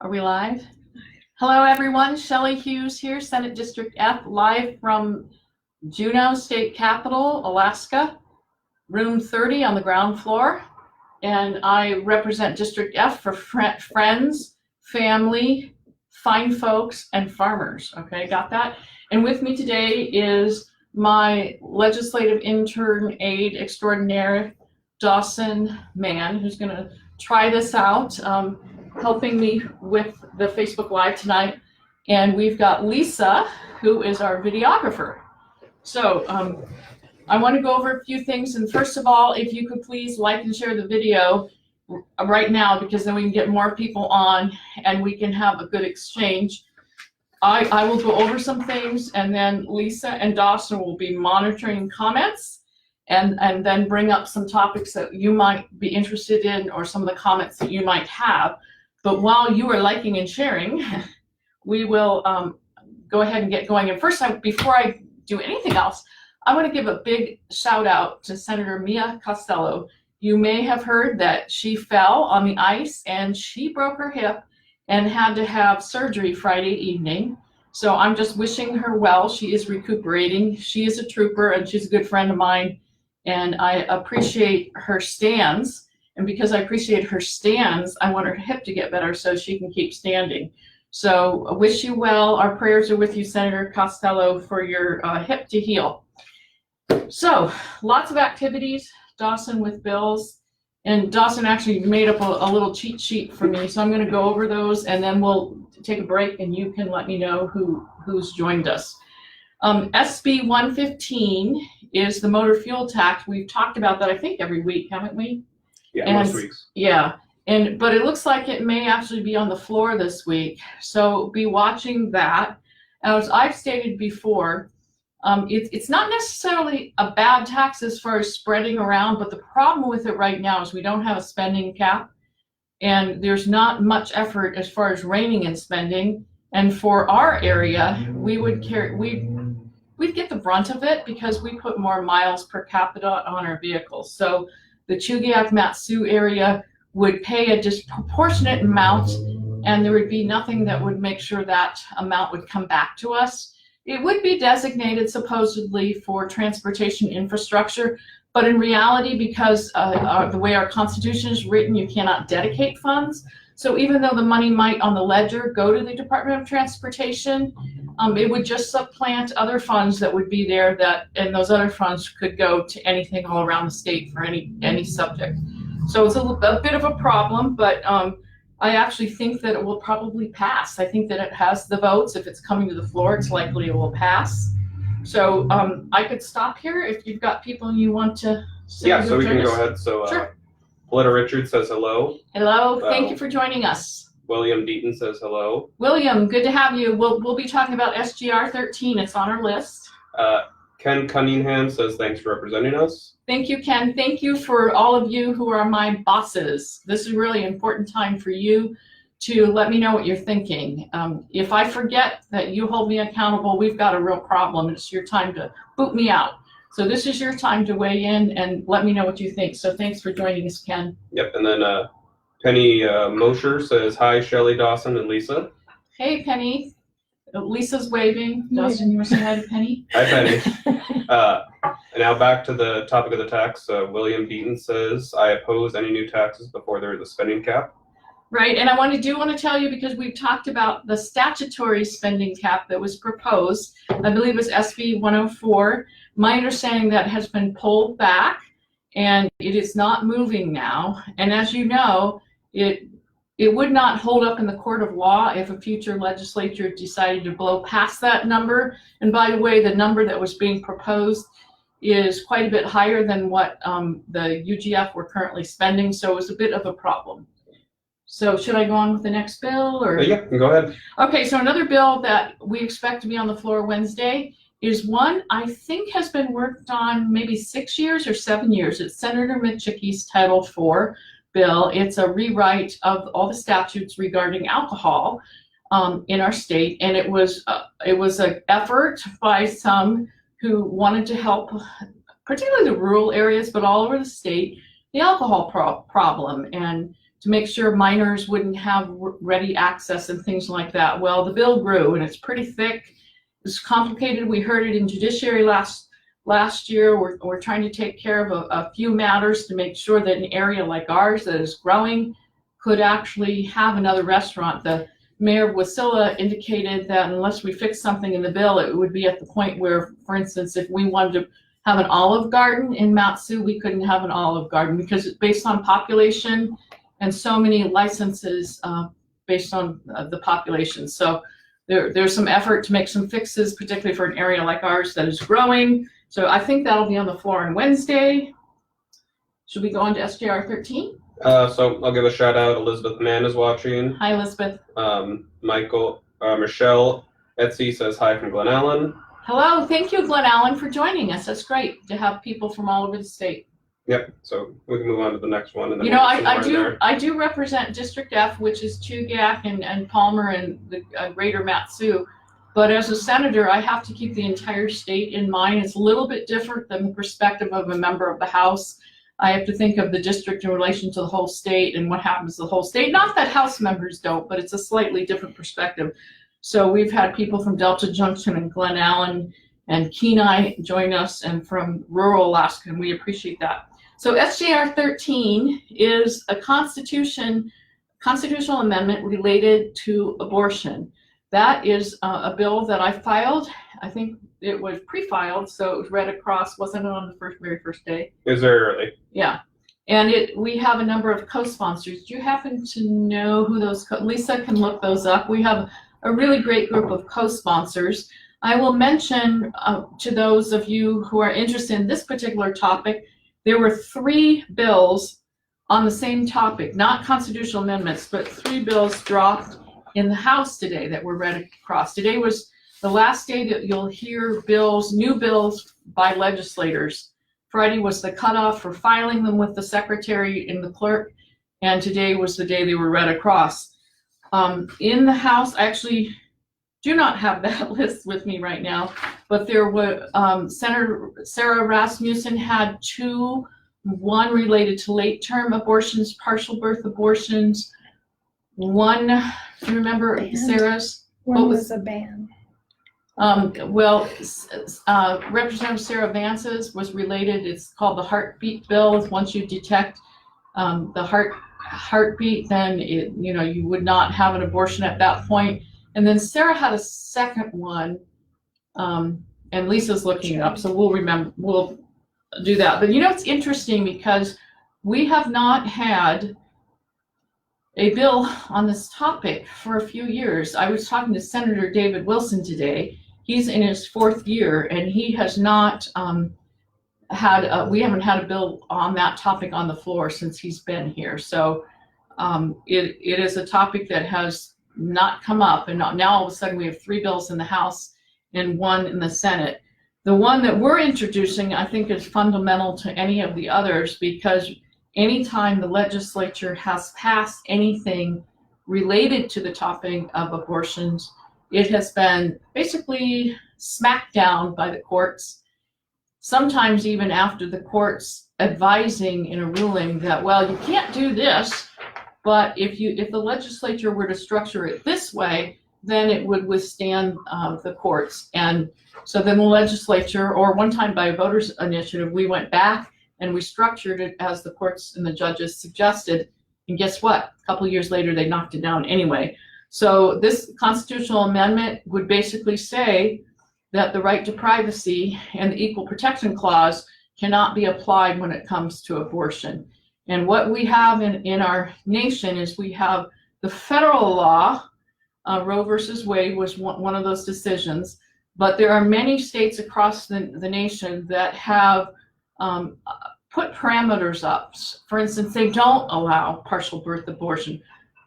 Are we live? Hello, everyone. Shelley Hughes here, Senate District F, live from Juneau State Capitol, Alaska, room 30 on the ground floor. And I represent District F for friends, family, fine folks, and farmers. Okay, got that? And with me today is my legislative intern aide extraordinaire, Dawson Mann, who's going to try this out, helping me with the Facebook Live tonight. And we've got Lisa, who is our videographer. So I want to go over a few things. And first of all, if you could please like and share the video right now, because then we can get more people on and we can have a good exchange. I will go over some things, and then Lisa and Dawson will be monitoring comments and then bring up some topics that you might be interested in or some of the comments that you might have. But while you are liking and sharing, we will go ahead and get going. And first, before I do anything else, I want to give a big shout out to Senator Mia Costello. You may have heard that she fell on the ice and she broke her hip and had to have surgery Friday evening. So I'm just wishing her well. She is recuperating. She is a trooper and she's a good friend of mine. And I appreciate her stands. And because I appreciate her stands, I want her hip to get better so she can keep standing. So I wish you well. Our prayers are with you, Senator Costello, for your hip to heal. So lots of activities, Dawson with bills. And Dawson actually made up a little cheat sheet for me. So I'm going to go over those and then we'll take a break and you can let me know who's joined us. SB 115 is the motor fuel tax. We've talked about that, I think, every week, haven't we? Yeah, most weeks. Yeah, but it looks like it may actually be on the floor this week. So be watching that. As I've stated before, it's not necessarily a bad tax as far as spreading around, but the problem with it right now is we don't have a spending cap, and there's not much effort as far as reining in spending. And for our area, we'd get the brunt of it because we put more miles per capita on our vehicles. So the Chugach-Matsu area would pay a disproportionate amount, and there would be nothing that would make sure that amount would come back to us. It would be designated supposedly for transportation infrastructure, but in reality, because the way our Constitution is written, you cannot dedicate funds. So even though the money might on the ledger go to the Department of Transportation, it would just supplant other funds that would be there, and those other funds could go to anything all around the state for any subject. So it's a bit of a problem, but I actually think that it will probably pass. I think that it has the votes. If it's coming to the floor, it's likely it will pass. So I could stop here if you've got people you want to say. Yeah, so we can go ahead. So sure. Poletta Richard says hello. Hello, thank you for joining us. William Deaton says hello. William, good to have you. We'll be talking about SGR 13. It's on our list. Ken Cunningham says thanks for representing us. Thank you, Ken. Thank you for all of you who are my bosses. This is a really important time for you to let me know what you're thinking. If I forget that you hold me accountable, we've got a real problem. It's your time to boot me out. So this is your time to weigh in and let me know what you think. So thanks for joining us, Ken. Yep, and then Penny Mosher says hi, Shelley, Dawson, and Lisa. Hey, Penny. Lisa's waving. Dawson, you want to say hi to Penny? Hi, Penny. And now back to the topic of the tax. William Deaton says, I oppose any new taxes before there is a spending cap. Right, and I want to tell you, because we've talked about the statutory spending cap that was proposed. I believe it was SB 104. My understanding that has been pulled back, and it is not moving now. And as you know, it would not hold up in the court of law if a future legislature decided to blow past that number. And by the way, the number that was being proposed is quite a bit higher than what the UGF were currently spending, so it was a bit of a problem. So should I go on with the next bill? Or? Yeah, go ahead. Okay, so another bill that we expect to be on the floor Wednesday is one I think has been worked on maybe 6 years or 7 years. It's Senator McChickey's Title IV bill. It's a rewrite of all the statutes regarding alcohol in our state, and it was an effort by some who wanted to help, particularly the rural areas, but all over the state, the alcohol problem. And to make sure minors wouldn't have ready access and things like that. Well, the bill grew, and it's pretty thick. It's complicated. We heard it in judiciary last year. We're trying to take care of a few matters to make sure that an area like ours that is growing could actually have another restaurant. The Mayor of Wasilla indicated that unless we fix something in the bill, it would be at the point where, for instance, if we wanted to have an Olive Garden in Matsu, we couldn't have an Olive Garden because it's based on population and so many licenses based on the population. So there's some effort to make some fixes, particularly for an area like ours that is growing. So I think that'll be on the floor on Wednesday. Should we go on to SJR 13? So I'll give a shout out. Elizabeth Mann is watching. Hi, Elizabeth. Michelle Etsy says hi from Glen Allen. Hello, thank you, Glen Allen, for joining us. That's great to have people from all over the state. Yep. So we can move on to the next one. And then I do represent District F, which is Chugach and Palmer and the greater Matsu. But as a senator, I have to keep the entire state in mind. It's a little bit different than the perspective of a member of the House. I have to think of the district in relation to the whole state and what happens to the whole state. Not that House members don't, but it's a slightly different perspective. So we've had people from Delta Junction and Glen Allen and Kenai join us, and from rural Alaska, and we appreciate that. So SJR 13 is a constitutional amendment related to abortion. That is a bill that I filed. I think it was pre-filed, so it was read across. Wasn't it on the very first day? It was very early. Yeah. And we have a number of co-sponsors. Do you happen to know who those, Lisa can look those up. We have a really great group of co-sponsors. I will mention to those of you who are interested in this particular topic, there were 3 bills on the same topic, not constitutional amendments, but 3 bills dropped in the House today that were read across. Today was the last day that you'll hear new bills by legislators. Friday was the cutoff for filing them with the secretary and the clerk, and today was the day they were read across. In the House, I actually do not have that list with me right now, but there were, Senator Sarah Rasmussen had 2, one related to late-term abortions, partial birth abortions. One, do you remember Sarah's? One was a ban. Representative Sarah Vance's was related. It's called the heartbeat bill. Once you detect the heartbeat, then you would not have an abortion at that point. And then Sarah had a second one, and Lisa's looking it up, so we'll do that. But it's interesting because we have not had a bill on this topic for a few years. I was talking to Senator David Wilson today. He's in his 4th year, and he has not we haven't had a bill on that topic on the floor since he's been here. So it is a topic that has not come up, and now all of a sudden we have 3 bills in the House and 1 in the Senate. The one that we're introducing, I think, is fundamental to any of the others, because anytime the legislature has passed anything related to the topic of abortions, it has been basically smacked down by the courts, sometimes even after the courts advising in a ruling that, well, you can't do this, but if the legislature were to structure it this way, then it would withstand the courts. And so then the legislature, or one time by a voters initiative, we went back and we structured it as the courts and the judges suggested. And guess what? A couple of years later, they knocked it down anyway. So this constitutional amendment would basically say that the right to privacy and the Equal Protection Clause cannot be applied when it comes to abortion. And what we have in our nation is we have the federal law. Roe versus Wade was one of those decisions, but there are many states across the nation that have put parameters up. For instance, they don't allow partial birth abortion.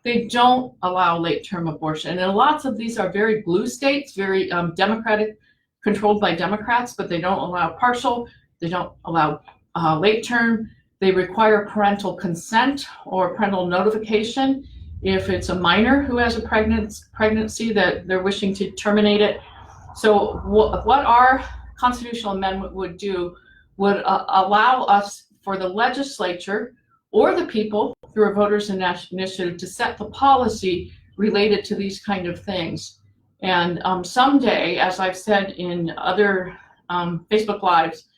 They don't allow late-term abortion. And lots of these are very blue states, very Democratic, controlled by Democrats, but they don't allow partial. They don't allow late-term. They require parental consent or parental notification if it's a minor who has a pregnancy that they're wishing to terminate it. So what our constitutional amendment would do would allow us, for the legislature or the people through a voters initiative to set the policy related to these kind of things. And someday, as I've said in other Facebook Lives,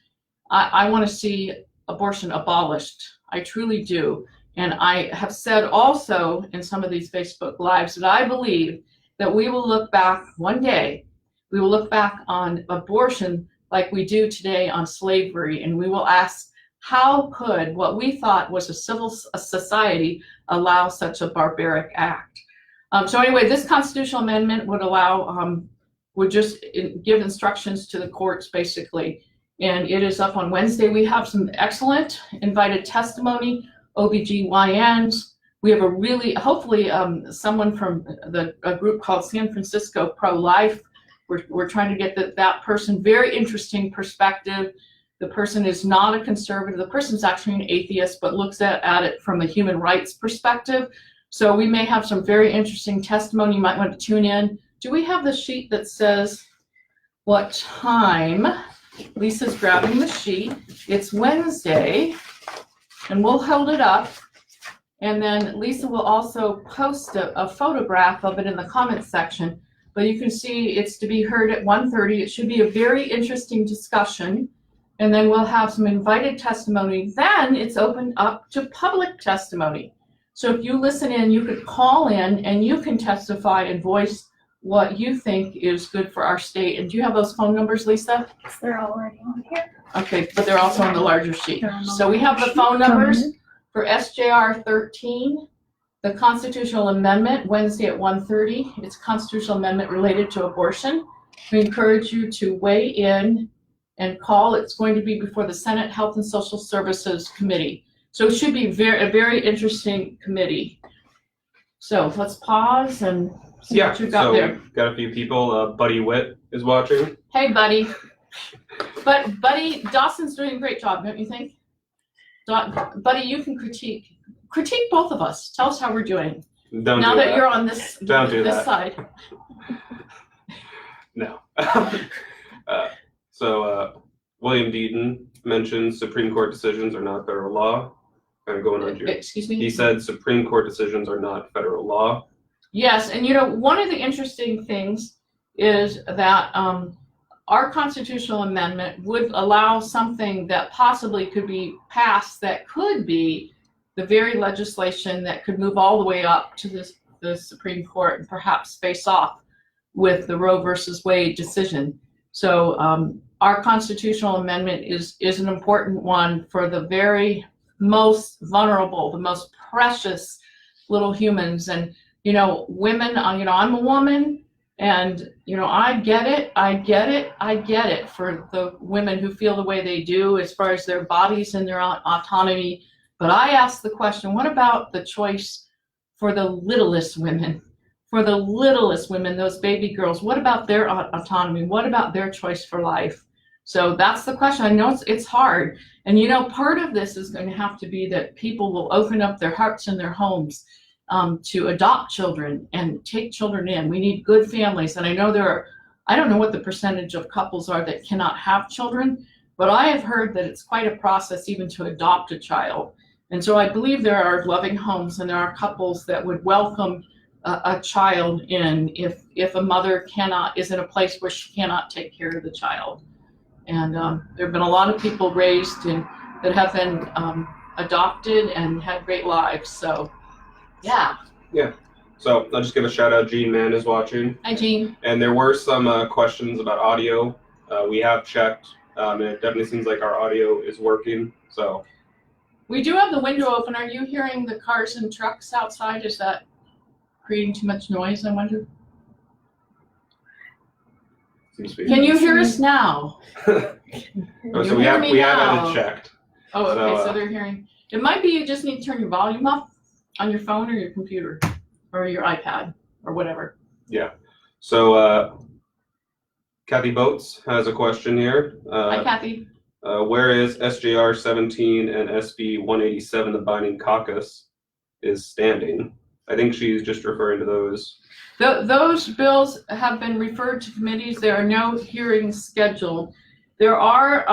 I want to see abortion abolished. I truly do. And I have said also in some of these Facebook Lives that I believe that we will look back one day, we will look back on abortion like we do today on slavery, and we will ask, how could what we thought was a civil society allow such a barbaric act? So anyway, this constitutional amendment would allow, would just give instructions to the courts basically, and it is up on Wednesday. We have some excellent invited testimony, OBGYNs. We have a really, hopefully someone from a group called San Francisco Pro-Life. We're trying to get that person, very interesting perspective. The person is not a conservative. The person's actually an atheist, but looks at it from a human rights perspective. So we may have some very interesting testimony. You might want to tune in. Do we have the sheet that says what time? Lisa's grabbing the sheet. It's Wednesday, and we'll hold it up. And then Lisa will also post a photograph of it in the comments section. But you can see it's to be heard at 1:30. It should be a very interesting discussion. And then we'll have some invited testimony. Then it's opened up to public testimony. So if you listen in, you could call in and you can testify and voice what you think is good for our state. And do you have those phone numbers, Lisa? They're already on here. Okay, but they're also on the larger sheet. So we have the phone numbers for SJR 13, the constitutional amendment, Wednesday at 1:30. It's a constitutional amendment related to abortion. We encourage you to weigh in and call. It's going to be before the Senate Health and Social Services Committee. So it should be a very interesting committee. So let's pause and see what you've got there. We've got a few people. Buddy Witt is watching. Hey, Buddy. But Buddy, Dawson's doing a great job, don't you think? Buddy, you can critique both of us. Tell us how we're doing. Don't now do that you're on this side. No. So William Deaton mentioned Supreme Court decisions are not federal law. Kind of going on here. Excuse me? He said Supreme Court decisions are not federal law. Yes, and one of the interesting things is that our constitutional amendment would allow something that possibly could be passed that could be the very legislation that could move all the way up to the Supreme Court and perhaps face off with the Roe versus Wade decision. So our constitutional amendment is an important one for the very most vulnerable, the most precious little humans. And, women, I'm a woman, and, I get it for the women who feel the way they do as far as their bodies and their autonomy. But I ask the question, what about the choice for the littlest women? For the littlest women, those baby girls, what about their autonomy? What about their choice for life? So that's the question. I know it's hard. And part of this is going to have to be that people will open up their hearts and their homes to adopt children and take children in. We need good families. And I know I don't know what the percentage of couples are that cannot have children, but I have heard that it's quite a process even to adopt a child. And so I believe there are loving homes and there are couples that would welcome a child in if a mother is in a place where she cannot take care of the child. And there have been a lot of people raised that have been adopted and had great lives. So, yeah. Yeah. So I'll just give a shout out. Gene Mann is watching. Hi, Gene. And there were some questions about audio. We have checked. And it definitely seems like our audio is working. So we do have the window open. Are you hearing the cars and trucks outside? Is that creating too much noise, I wonder? Can you hear us now? So we haven't checked. Oh, okay, so they're hearing. It might be you just need to turn your volume up on your phone or your computer or your iPad or whatever. Yeah. So Kathy Boats has a question here. Hi, Kathy. Where is SJR 17 and SB 187, the binding caucus, is standing? I think she's just referring to those. Those bills have been referred to committees. There are no hearings scheduled. There are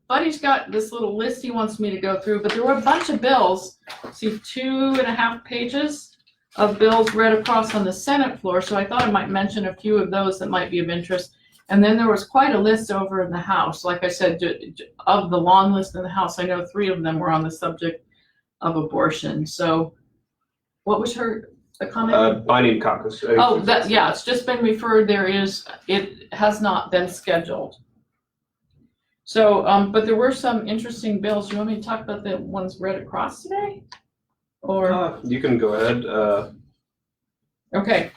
Buddy's got this little list he wants me to go through, but there were a bunch of bills. See, 2.5 pages of bills read across on the Senate floor, so I thought I might mention a few of those that might be of interest. And then there was quite a list over in the House. Like I said, of the long list in the House, I know 3 of them were on the subject of abortion. So what was the comment? Binding caucus. Oh, yeah, it's just been referred. It has not been scheduled. So, but there were some interesting bills. You want me to talk about the ones read across today? Or you can go ahead. Okay.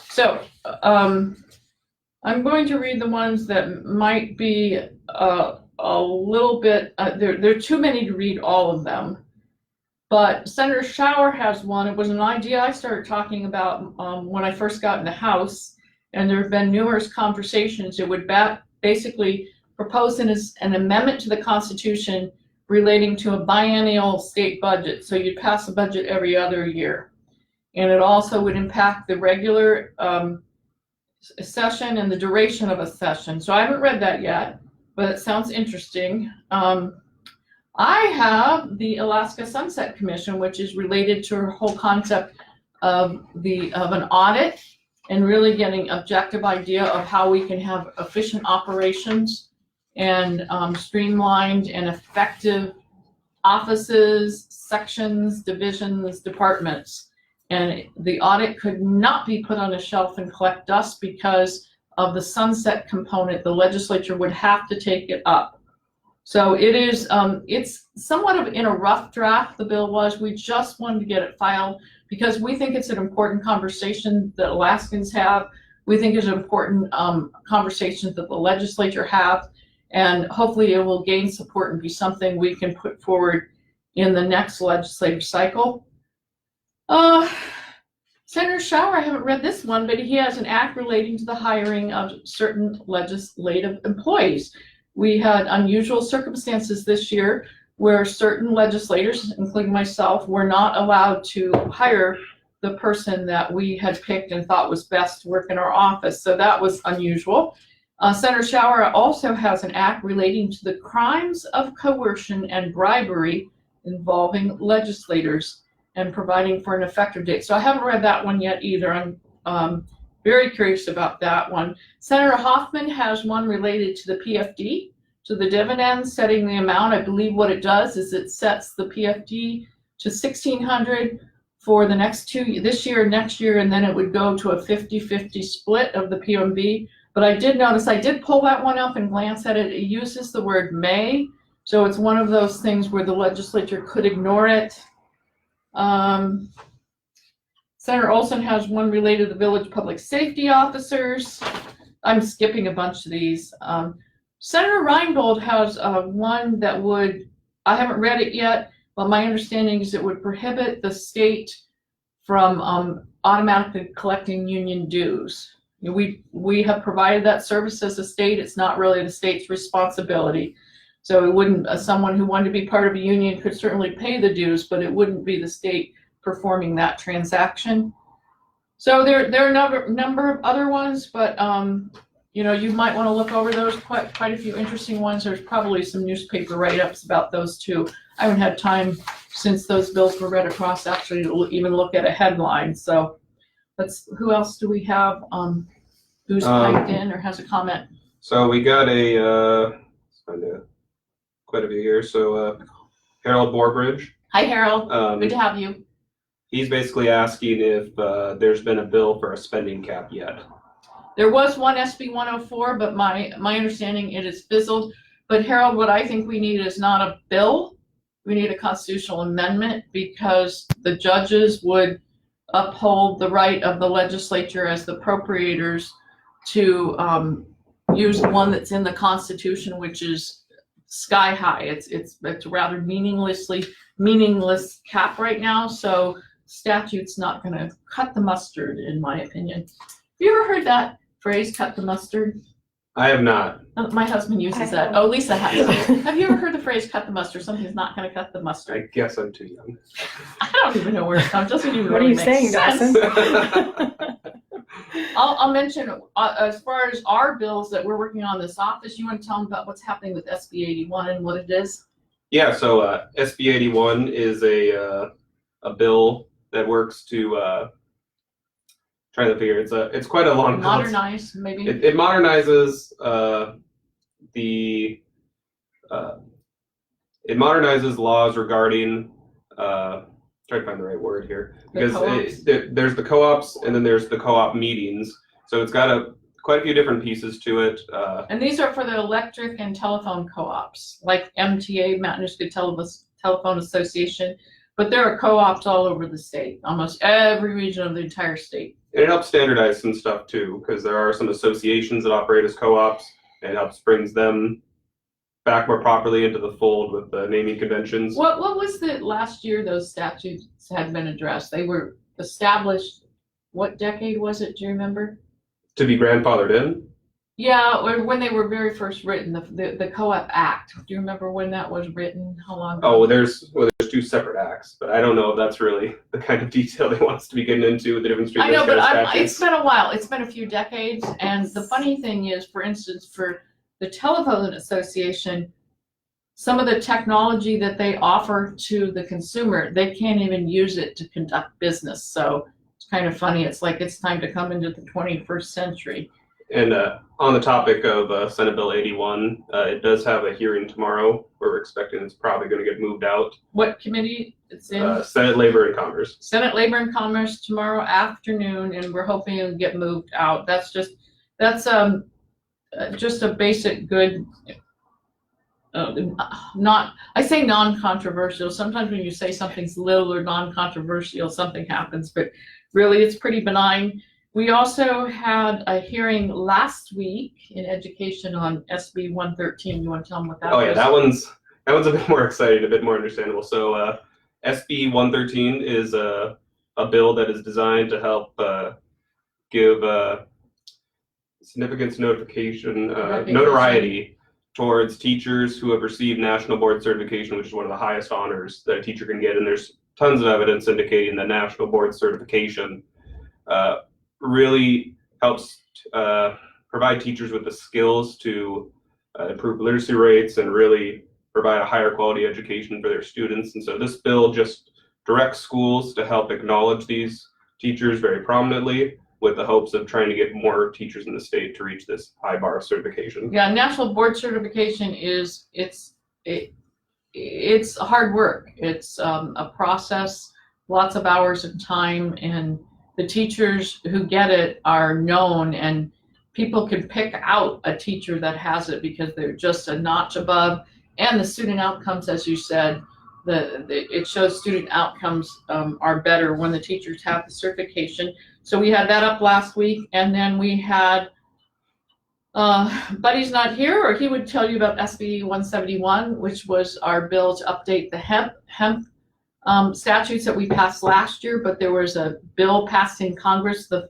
So, I'm going to read the ones that might be a little bit, there are too many to read all of them. But Senator Schauer has one. It was an idea I started talking about when I first got in the House, and there have been numerous conversations. It would basically propose an amendment to the Constitution relating to a biennial state budget. So you'd pass a budget every other year. And it also would impact the regular session and the duration of a session. So I haven't read that yet, but it sounds interesting. I have the Alaska Sunset Commission, which is related to her whole concept of an audit and really getting objective idea of how we can have efficient operations and streamlined and effective offices, sections, divisions, departments. And the audit could not be put on a shelf and collect dust because of the sunset component. The legislature would have to take it up. So it is, it's somewhat of in a rough draft, the bill was. We just wanted to get it filed because we think it's an important conversation that Alaskans have. We think it's an important conversation that the legislature have, and hopefully it will gain support and be something we can put forward in the next legislative cycle. Senator Schauer, I haven't read this one, but he has an act relating to the hiring of certain legislative employees. We had unusual circumstances this year where certain legislators, including myself, were not allowed to hire the person that we had picked and thought was best to work in our office. So that was unusual. Senator Schauer also has an act relating to the crimes of coercion and bribery involving legislators and providing for an effective date. So I haven't read that one yet either. I'm very curious about that one. Senator Hoffman has one related to the PFD, to the dividends, setting the amount. I believe what it does is it sets the PFD to $1,600 for the next this year and next year, and then it would go to a 50-50 split of the PMB. But I did notice, I did pull that one up and glance at it. It uses the word may, so it's one of those things where the legislature could ignore it. Senator Olson has one related to the village public safety officers. I'm skipping a bunch of these. Senator Reinbold has one that would, I haven't read it yet, but my understanding is it would prohibit the state from automatically collecting union dues. We have provided that service as a state. It's not really the state's responsibility. So it wouldn't, someone who wanted to be part of a union could certainly pay the dues, but it wouldn't be the state performing that transaction. So there are a number of other ones, but you might want to look over those. Quite a few interesting ones. There's probably some newspaper write-ups about those too. I haven't had time since those bills were read across actually to even look at a headline. So who else do we have who's piped in or has a comment? So we got quite a few here. So Harold Borbridge. Hi, Harold. Good to have you. He's basically asking if there's been a bill for a spending cap yet. There was one SB 104, but my understanding it is fizzled. But Harold, what I think we need is not a bill. We need a constitutional amendment because the judges would uphold the right of the legislature as the appropriators to use one that's in the Constitution, which is sky high. It's rather meaningless cap right now. So statute's not going to cut the mustard, in my opinion. Have you ever heard that phrase, cut the mustard? I have not. My husband uses that. Oh, Lisa has. Have you ever heard the phrase cut the mustard? Something's not going to cut the mustard. I guess I'm too young. I don't even know where it comes. Doesn't even What really are you make saying, sense. Dawson? I'll mention, as far as our bills that we're working on this office, you want to tell them about what's happening with SB 81 and what it is? Yeah, so SB 81 is a bill that works to trying to figure. It's quite a long modernize maybe. It modernizes the it modernizes laws regarding try to find the right word here, because there's the co-ops and then there's the co-op meetings. So it's got quite a few different pieces to it. And these are for the electric and telephone co-ops, like MTA, Mountain Michigan Telephone Association. But there are co-ops all over the state, almost every region of the entire state. And it helps standardize some stuff too, because there are some associations that operate as co-ops, and it helps brings them back more properly into the fold with the naming conventions. What was the last year those statutes had been addressed? They were established, what decade was it? Do you remember? To be grandfathered in? Yeah, or when they were very first written, the Co-op Act. Do you remember when that was written? How long ago? Oh, there's two separate acts, but I don't know if that's really the kind of detail they want us to be getting into with the difference between those kind of statutes. It's been a while. It's been a few decades. And the funny thing is, for instance, for the Telephone Association, some of the technology that they offer to the consumer, they can't even use it to conduct business. So it's kind of funny. It's like it's time to come into the 21st century. And on the topic of Senate Bill 81, it does have a hearing tomorrow where we're expecting it's probably going to get moved out. What committee it's in? Senate Labor and Commerce. Senate Labor and Commerce tomorrow afternoon, and we're hoping it'll get moved out. That's just a basic good. I say non-controversial. Sometimes when you say something's little or non-controversial, something happens, but really it's pretty benign. We also had a hearing last week in education on SB 113. You want to tell them what that was? Oh yeah, that one's a bit more exciting, a bit more understandable. So SB 113 is a bill that is designed to help give significance notoriety towards teachers who have received national board certification, which is one of the highest honors that a teacher can get. And there's tons of evidence indicating that national board certification really helps provide teachers with the skills to improve literacy rates and really provide a higher quality education for their students. And so this bill just directs schools to help acknowledge these teachers very prominently, with the hopes of trying to get more teachers in the state to reach this high bar of certification. Yeah, national board certification it's hard work. It's a process, lots of hours of time, and the teachers who get it are known, and people can pick out a teacher that has it because they're just a notch above. And the student outcomes, as you said, it shows student outcomes are better when the teachers have the certification. So we had that up last week, and then we had, Buddy's not here, or he would tell you about SB 171, which was our bill to update the hemp statutes that we passed last year, but there was a bill passed in Congress, the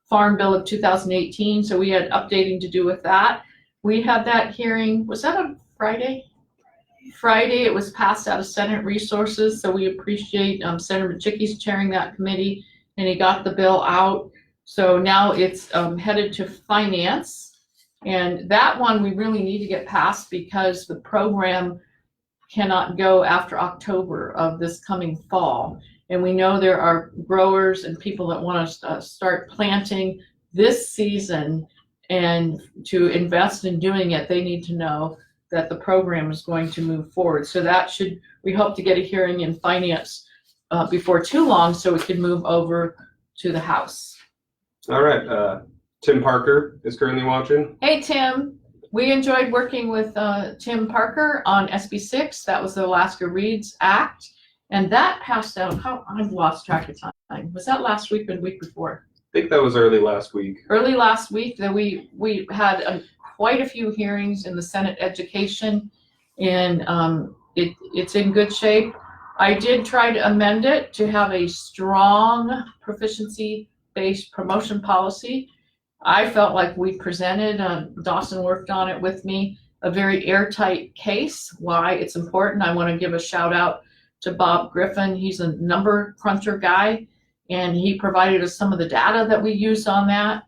Farm Bill of 2018, so we had updating to do with that. We had that hearing, was that on Friday? Friday, it was passed out of Senate Resources, so we appreciate Senator Machickie's chairing that committee, and he got the bill out. So now it's headed to Finance, and that one we really need to get passed because the program cannot go after October of this coming fall. And we know there are growers and people that want to start planting this season, and to invest in doing it, they need to know that the program is going to move forward. So we hope to get a hearing in Finance before too long so we can move over to the House. All right, Tim Parker is currently watching. Hey, Tim. We enjoyed working with Tim Parker on SB 6. That was the Alaska Reads Act. And that passed out, I've lost track of time. Was that last week or the week before? I think that was early last week. Early last week, that we had quite a few hearings in the Senate Education, and it's in good shape. I did try to amend it to have a strong proficiency-based promotion policy. I felt like we presented, Dawson worked on it with me, a very airtight case. Why it's important, I want to give a shout out to Bob Griffin. He's a number cruncher guy, and he provided us some of the data that we used on that.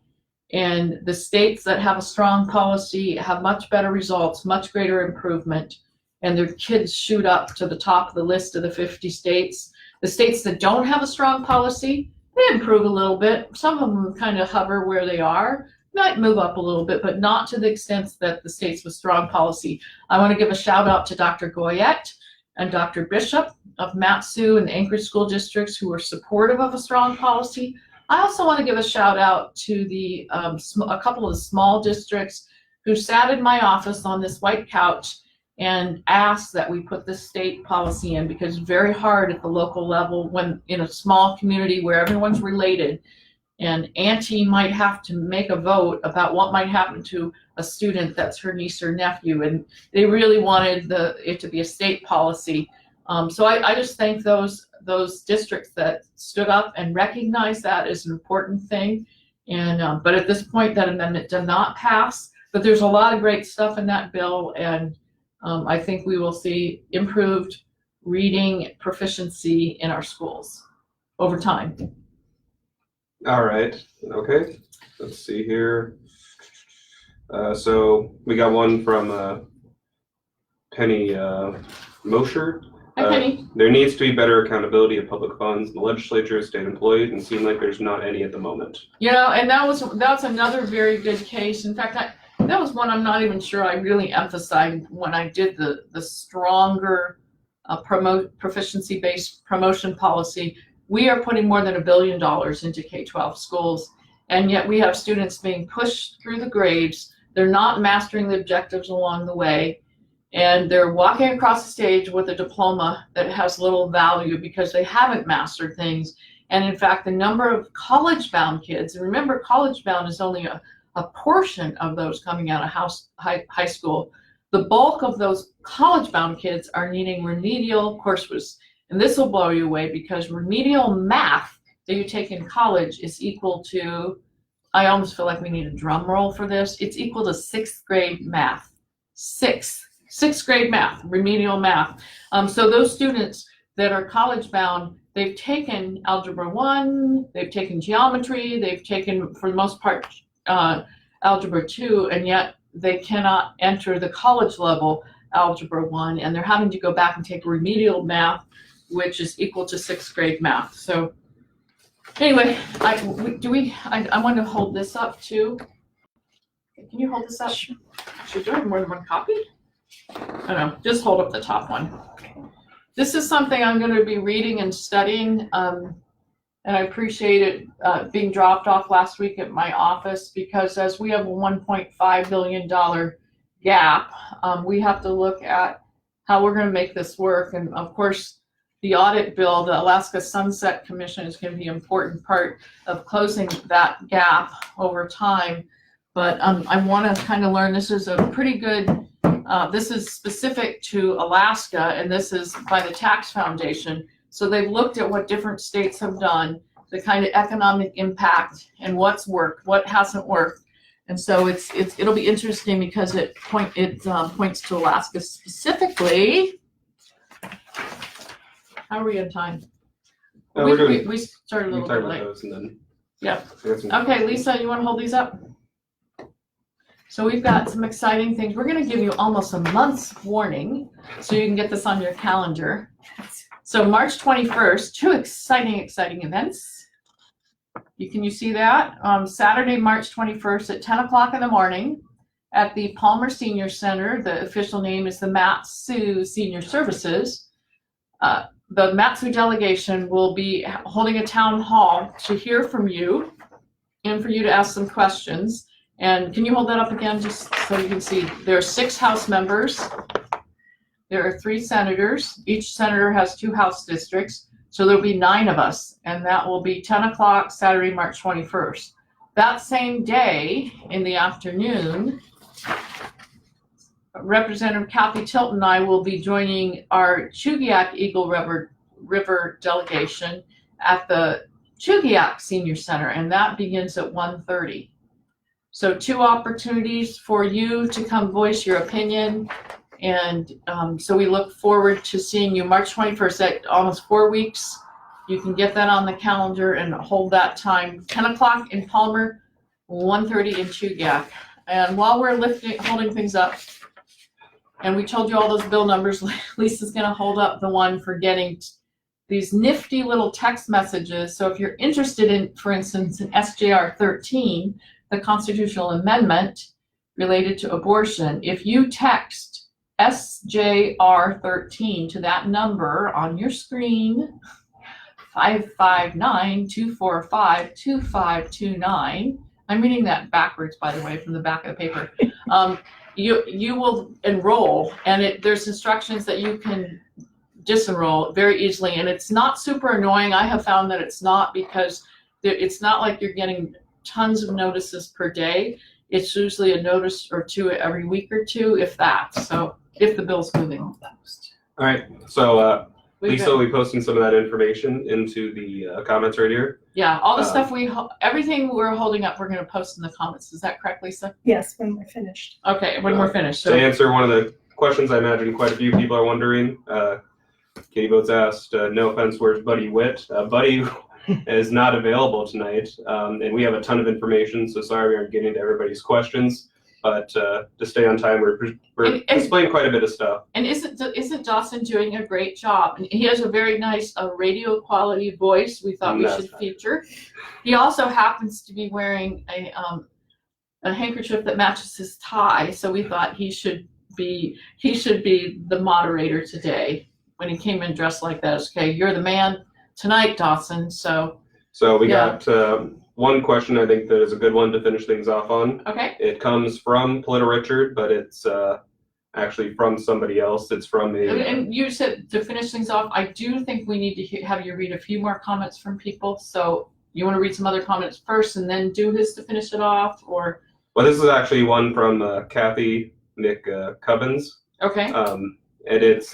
And the states that have a strong policy have much better results, much greater improvement, and their kids shoot up to the top of the list of the 50 states. The states that don't have a strong policy, they improve a little bit. Some of them kind of hover where they are, might move up a little bit, but not to the extent that the states with strong policy. I want to give a shout out to Dr. Goyette and Dr. Bishop of Matsu and the Anchorage school districts who are supportive of a strong policy. I also want to give a shout out to the a couple of the small districts who sat in my office on this white couch and asked that we put the state policy in, because it's very hard at the local level when in a small community where everyone's related and auntie might have to make a vote about what might happen to a student that's her niece or nephew, and they really wanted it to be a state policy. So I just thank those districts that stood up and recognized that as an important thing. And but at this point, that amendment did not pass. But there's a lot of great stuff in that bill, and I think we will see improved reading proficiency in our schools over time. All right. Okay. Let's see here. So we got one from Penny Mosher. Hi, Penny. There needs to be better accountability of public funds in the legislature, state employees, and it seems like there's not any at the moment. You know, and that's another very good case. In fact, that was one I'm not even sure I really emphasized when I did the stronger proficiency-based promotion policy. We are putting more than $1 billion into K-12 schools, and yet we have students being pushed through the grades. They're not mastering the objectives along the way, and they're walking across the stage with a diploma that has little value because they haven't mastered things. And in fact, the number of college-bound kids, and remember, college-bound is only a portion of those coming out of high school. The bulk of those college-bound kids are needing remedial courses. And this will blow you away, because remedial math that you take in college is equal to, I almost feel like we need a drum roll for this, it's equal to 6th grade math. Sixth grade math, remedial math. So those students that are college bound, they've taken Algebra 1, they've taken geometry, they've taken, for the most part, Algebra 2, and yet they cannot enter the college level Algebra 1, and they're having to go back and take remedial math, which is equal to 6th grade math. So anyway, I want to hold this up too. Can you hold this up? Sure. Should I have more than one copy? I don't know, just hold up the top one. This is something I'm going to be reading and studying, and I appreciate it being dropped off last week at my office, because as we have a $1.5 billion gap, we have to look at how we're going to make this work. And of course, the audit bill, the Alaska Sunset Commission, is going to be an important part of closing that gap over time. But I want to kind of learn, this is a pretty good, this is specific to Alaska, and this is by the Tax Foundation. So they've looked at what different states have done, the kind of economic impact, and what's worked, what hasn't worked. And so it'll be interesting, because it points to Alaska specifically. How are we on time? We started a little bit late. Those and then, yeah. Okay, Lisa, you want to hold these up? So we've got some exciting things. We're going to give you almost a month's warning, so you can get this on your calendar. So March 21st, 2 exciting events. Can you see that? Saturday, March 21st at 10 o'clock in the morning at the Palmer Senior Center. The official name is the Matsu Senior Services. The Matsu delegation will be holding a town hall to hear from you and for you to ask some questions. And can you hold that up again, just so you can see? There are 6 House members. There are 3 senators. Each senator has 2 House districts. So there'll be 9 of us, and that will be 10 o'clock Saturday, March 21st. That same day in the afternoon, Representative Kathy Tilton and I will be joining our Chugiak Eagle River delegation at the Chugiak Senior Center, and that begins at 1:30. So 2 opportunities for you to come voice your opinion. And so we look forward to seeing you March 21st at almost 4 weeks. You can get that on the calendar and hold that time. 10 o'clock in Palmer. 130 in Chugach. And while we're holding things up, and we told you all those bill numbers, Lisa's going to hold up the one for getting these nifty little text messages. So if you're interested in, for instance, in SJR 13, the constitutional amendment related to abortion, if you text SJR 13 to that number on your screen, 559-245-2529. I'm reading that backwards, by the way, from the back of the paper. You will enroll, and there's instructions that you can disenroll very easily, and it's not super annoying. I have found that it's not, because it's not like you're getting tons of notices per day. It's usually a notice or two every week or two, if that. So if the bill's moving. All right. So Lisa will be posting some of that information into the comments right here. Yeah, all the stuff everything we're holding up, we're going to post in the comments. Is that correct, Lisa? Yes, when we're finished. Okay, when we're finished. So to answer one of the questions I imagine quite a few people are wondering, Katie Boats asked, no offense, where's Buddy Witt? Buddy is not available tonight, and we have a ton of information, so sorry we aren't getting to everybody's questions. But to stay on time, we're displaying quite a bit of stuff. And isn't Dawson doing a great job? And he has a very nice radio quality voice. We thought we should feature. He also happens to be wearing a handkerchief that matches his tie, so we thought he should be the moderator today. When he came in dressed like that, okay, you're the man tonight, Dawson. So we got one question I think that is a good one to finish things off on. Okay. It comes from Politadick, but it's actually from somebody else. It's from a... And you said to finish things off, I do think we need to have you read a few more comments from people. So you want to read some other comments first and then do his to finish it off, or? Well, this is actually one from Kathy McCubbins. Okay. And it's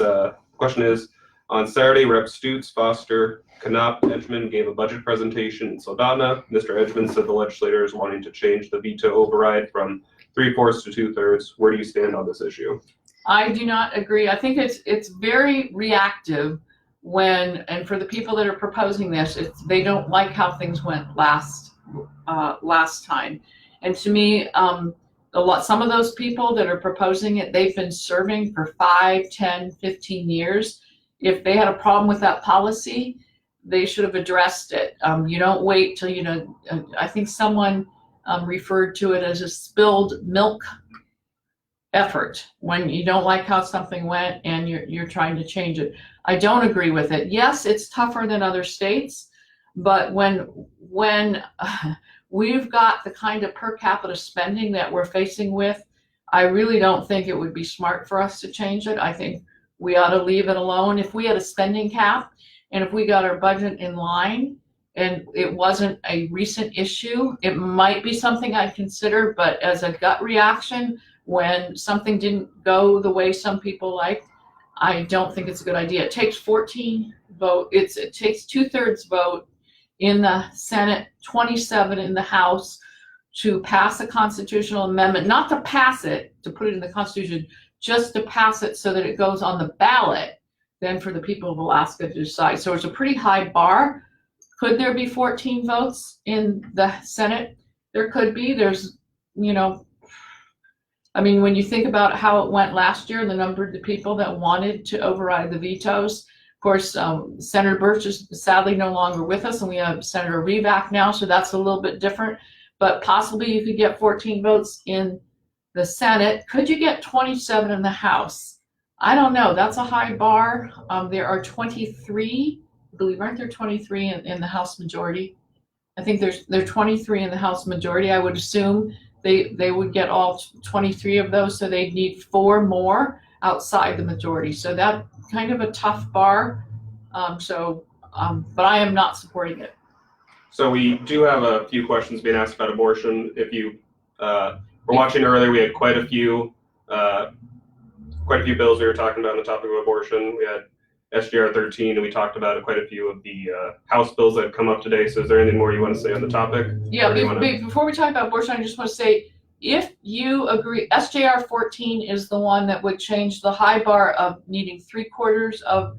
question is, on Saturday, Rep. Stutes, Foster, Knopp, Edgman gave a budget presentation in Saldana. Mr. Edgman said the legislator is wanting to change the veto override from 3/4 to 2/3. Where do you stand on this issue? I do not agree. I think it's very reactive and for the people that are proposing this, they don't like how things went last time. And to me, some of those people that are proposing it, they've been serving for 5, 10, 15 years. If they had a problem with that policy, they should have addressed it. You don't wait till, I think someone referred to it as a spilled milk effort when you don't like how something went and you're trying to change it. I don't agree with it. Yes, it's tougher than other states, but when we've got the kind of per capita spending that we're facing with, I really don't think it would be smart for us to change it. I think we ought to leave it alone. If we had a spending cap and if we got our budget in line and it wasn't a recent issue, it might be something I'd consider, but as a gut reaction, when something didn't go the way some people liked, I don't think it's a good idea. It takes 14 votes. It takes 2/3 vote in the Senate, 27 in the House to pass a constitutional amendment, not to pass it, to put it in the Constitution, just to pass it so that it goes on the ballot, then for the people of Alaska to decide. So it's a pretty high bar. Could there be 14 votes in the Senate? There could be. There's, when you think about how it went last year, the number of the people that wanted to override the vetoes, of course, Senator Birch is sadly no longer with us, and we have Senator Revac now, so that's a little bit different. But possibly you could get 14 votes in the Senate. Could you get 27 in the House? I don't know. That's a high bar. There are 23, I believe, aren't there 23 in the House majority? I think there are 23 in the House majority. I would assume they would get all 23 of those, so they'd need 4 more outside the majority. So that kind of a tough bar. But I am not supporting it. So we do have a few questions being asked about abortion. If you were watching earlier, we had quite a few bills we were talking about on the topic of abortion. We had SJR 13, and we talked about quite a few of the House bills that have come up today. So is there anything more you want to say on the topic? Yeah, before we talk about abortion, I just want to say, if you agree, SJR 14 is the one that would change the high bar of needing 3/4 of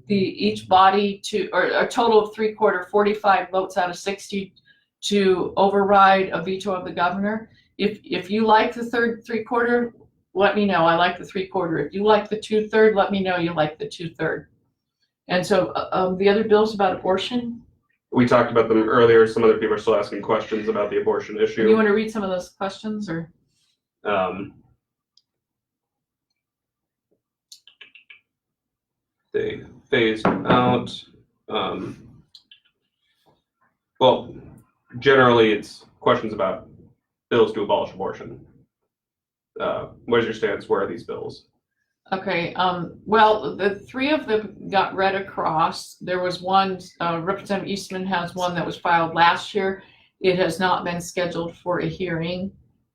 each body or a total of 3/4, 45 votes out of 60 to override a veto of the governor. If you like the third three-quarter, let me know. I like the three-quarter. If you like the two-third, let me know you like the two-third. And so the other bills about abortion. We talked about them earlier. Some other people are still asking questions about the abortion issue. You want to read some of those questions, or? They phased out. Well, generally, it's questions about bills to abolish abortion. Where's your stance? Where are these bills? Okay, well, the three of them got read across. There was one, Representative Eastman has one that was filed last year. It has not been scheduled for a hearing.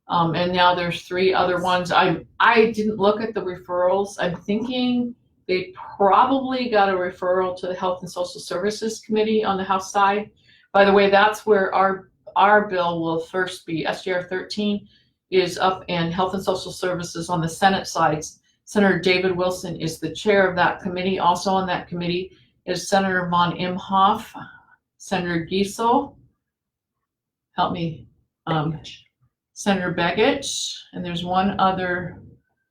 And now there's three other ones. I didn't look at the referrals. I'm thinking they probably got a referral to the Health and Social Services Committee on the House side. By the way, that's where our bill will first be. SJR 13 is up in Health and Social Services on the Senate side. Senator David Wilson is the chair of that committee. Also on that committee is Senator von Imhoff, Senator Giesel, help me, Senator Begich, and there's one other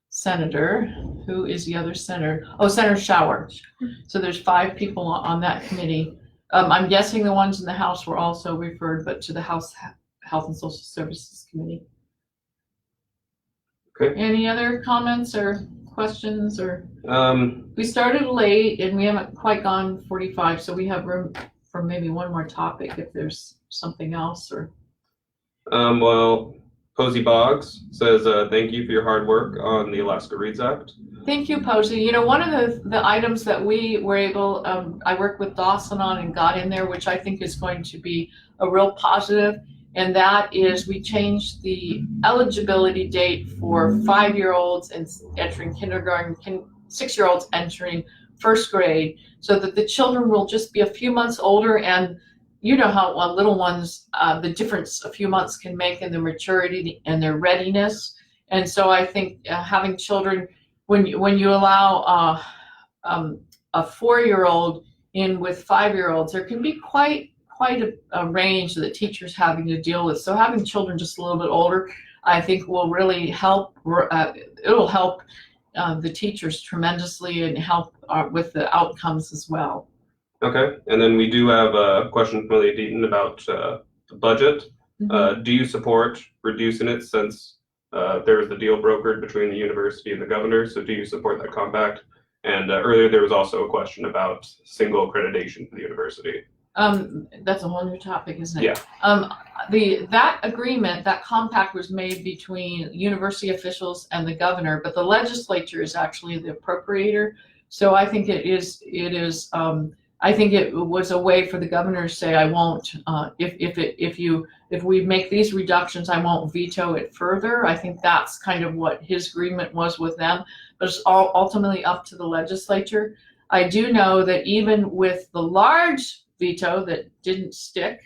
senator. Who is the other senator? Oh, Senator Schauer. So there's 5 people on that committee. I'm guessing the ones in the House were also referred, but to the House Health and Social Services Committee. Okay. Any other comments or questions? Or we started late and we haven't quite gone 45, so we have room for maybe one more topic if there's something else. Or well, Posey Boggs says thank you for your hard work on the Alaska Reads Act. Thank you, Posey. You know, one of the items that we were able, I worked with Dawson on and got in there, which I think is going to be a real positive, and that is we changed the eligibility date for 5-year-olds and entering kindergarten, 6-year-olds entering first grade, so that the children will just be a few months older. And you know how little ones, the difference a few months can make in their maturity and their readiness. And so I think having children, when you allow a 4-year-old in with 5-year-olds, there can be quite a range that teachers having to deal with. So having children just a little bit older, I think will really help. It'll help the teachers tremendously and help with the outcomes as well. Okay. And then we do have a question from Leah Deaton about the budget. Mm-hmm. Do you support reducing it since there was the deal brokered between the university and the governor? So do you support that compact? And earlier there was also a question about single accreditation for the university. That's a whole new topic, isn't it? Yeah. That agreement, that compact was made between university officials and the governor, but the legislature is actually the appropriator. So I think it is. I think it was a way for the governor to say, I won't, if we make these reductions, I won't veto it further. I think that's kind of what his agreement was with them, but it's all ultimately up to the legislature. I do know that even with the large veto that didn't stick,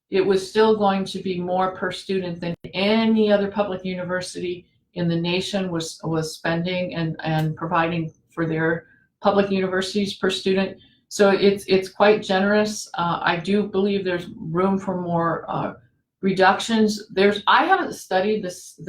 it was still going to be more per student than any other public university in the nation was spending and providing for their public universities per student. So it's quite generous. I do believe there's room for more reductions. I haven't studied this.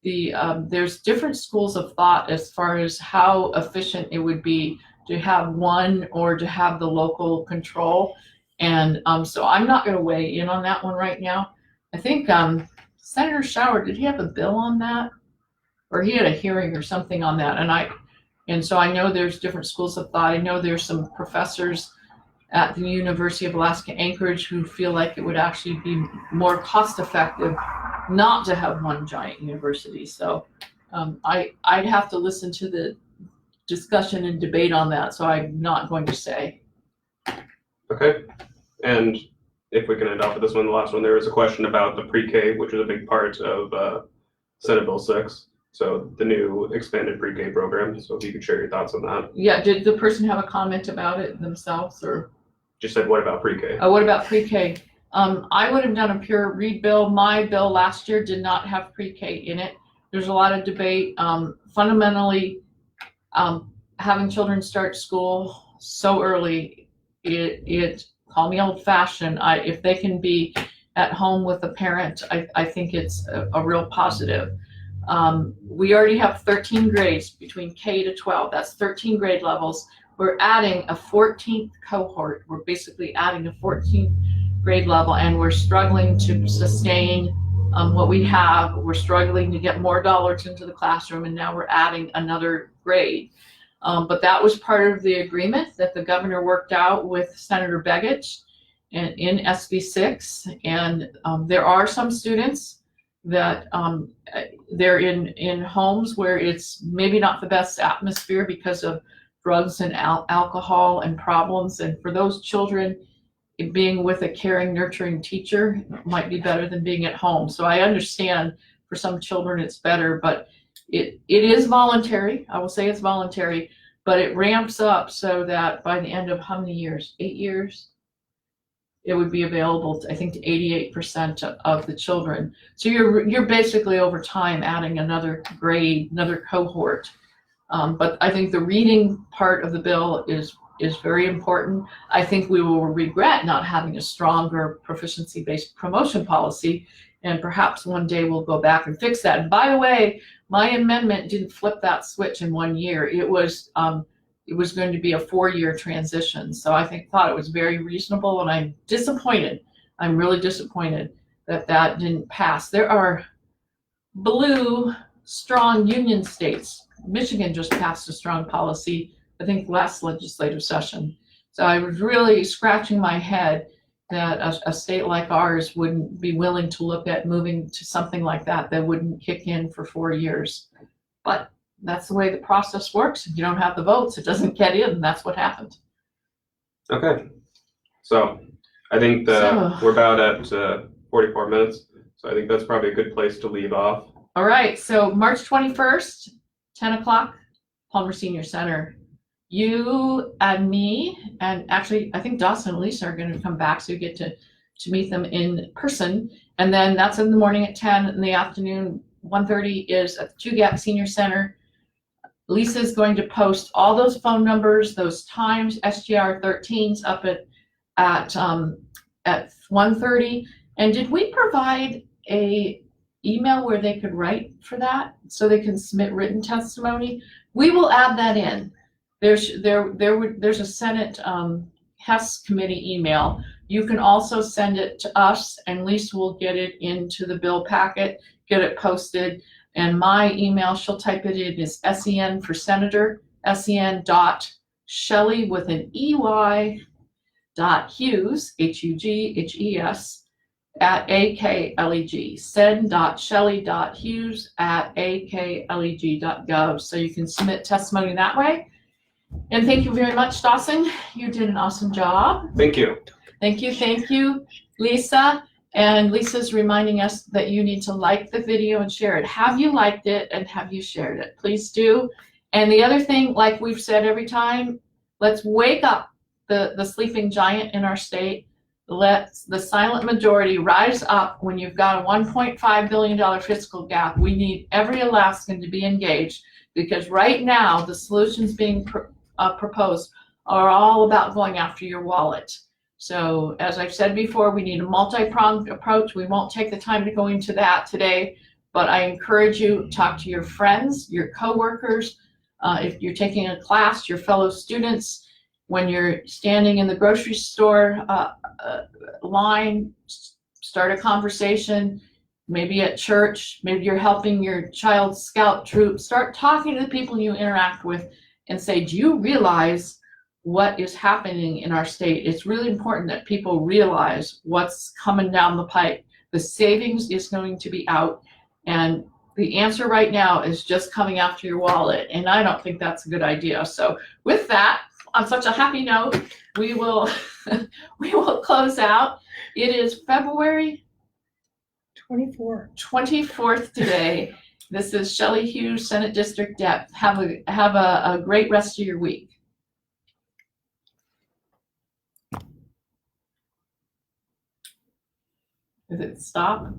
There's different schools of thought as far as how efficient it would be to have one or to have the local control. And so I'm not going to weigh in on that one right now. I think Senator Schauer, did he have a bill on that? Or he had a hearing or something on that. And so I know there's different schools of thought. I know there's some professors at the University of Alaska Anchorage who feel like it would actually be more cost effective not to have one giant university. So I'd have to listen to the discussion and debate on that. So I'm not going to say. Okay. And if we can end off with this one, the last one, there was a question about the pre-K, which is a big part of Senate Bill 6. So the new expanded pre-K program. So if you could share your thoughts on that. Yeah, did the person have a comment about it themselves, or? Just said, what about pre-K? Oh, what about pre-K? I would have done a pure read bill. My bill last year did not have pre-K in it. There's a lot of debate. Fundamentally, having children start school so early, it call me old-fashioned. If they can be at home with a parent, I think it's a real positive. We already have 13 grades between K to 12. That's 13 grade levels. We're adding a 14th cohort. We're basically adding a 14th grade level, and we're struggling to sustain what we have. We're struggling to get more dollars into the classroom, and now we're adding another grade. But that was part of the agreement that the governor worked out with Senator Begich in SB 6. And there are some students that they're in homes where it's maybe not the best atmosphere because of drugs and alcohol and problems. And for those children, being with a caring, nurturing teacher might be better than being at home. So I understand for some children it's better, but it is voluntary. I will say it's voluntary, but it ramps up so that by the end of how many years? 8 years? It would be available to, I think, to 88% of the children. So you're basically over time adding another grade, another cohort. But I think the reading part of the bill is very important. I think we will regret not having a stronger proficiency-based promotion policy, and perhaps one day we'll go back and fix that. And by the way, my amendment didn't flip that switch in 1 year. It was going to be a 4-year transition. So I thought it was very reasonable, and I'm disappointed. I'm really disappointed that didn't pass. There are blue, strong union states. Michigan just passed a strong policy, I think, last legislative session. So I was really scratching my head that a state like ours wouldn't be willing to look at moving to something like that wouldn't kick in for 4 years. But that's the way the process works. If you don't have the votes, it doesn't get in, and that's what happened. Okay. So I think we're about at 44 minutes. So I think that's probably a good place to leave off. All right. So March 21st, 10 o'clock, Palmer Senior Center. You and me, and actually I think Dawson and Lisa are going to come back, so you get to meet them in person. And then that's in the morning at 10. In the afternoon, 1:30 is at the Two Gap Senior Center. Lisa is going to post all those phone numbers, those times, SGR 13s up at 1:30. And did we provide a email where they could write for that so they can submit written testimony? We will add that in. There's a Senate Hess committee email. You can also send it to us, and Lisa will get it into the bill packet, get it posted. And my email, she'll type it in, is SEN for Senator, sen.shelley with an EY .hughes, HUGHES, at AKLEG, sen.shelley.hughes at akleg.gov. So you can submit testimony that way. And thank you very much, Dawson. You did an awesome job. Thank you. Thank you, Lisa. And Lisa's reminding us that you need to like the video and share it. Have you liked it and have you shared it? Please do. And the other thing, like we've said every time, let's wake up the sleeping giant in our state. Let the silent majority rise up. When you've got a $1.5 billion fiscal gap, we need every Alaskan to be engaged, because right now the solutions being proposed are all about going after your wallet. So as I've said before, we need a multi-pronged approach. We won't take the time to go into that today, but I encourage you to talk to your friends, your coworkers, if you're taking a class, your fellow students, when you're standing in the grocery store line, start a conversation, maybe at church, maybe you're helping your child's scout troop. Start talking to the people you interact with and say, do you realize what is happening in our state? It's really important that people realize what's coming down the pipe. The savings is going to be out, and the answer right now is just coming after your wallet, and I don't think that's a good idea. So with that, on such a happy note, we will close out. It is February 24th today. This is Shelley Hughes, Senate District Dep. Have a great rest of your week. Did it stop?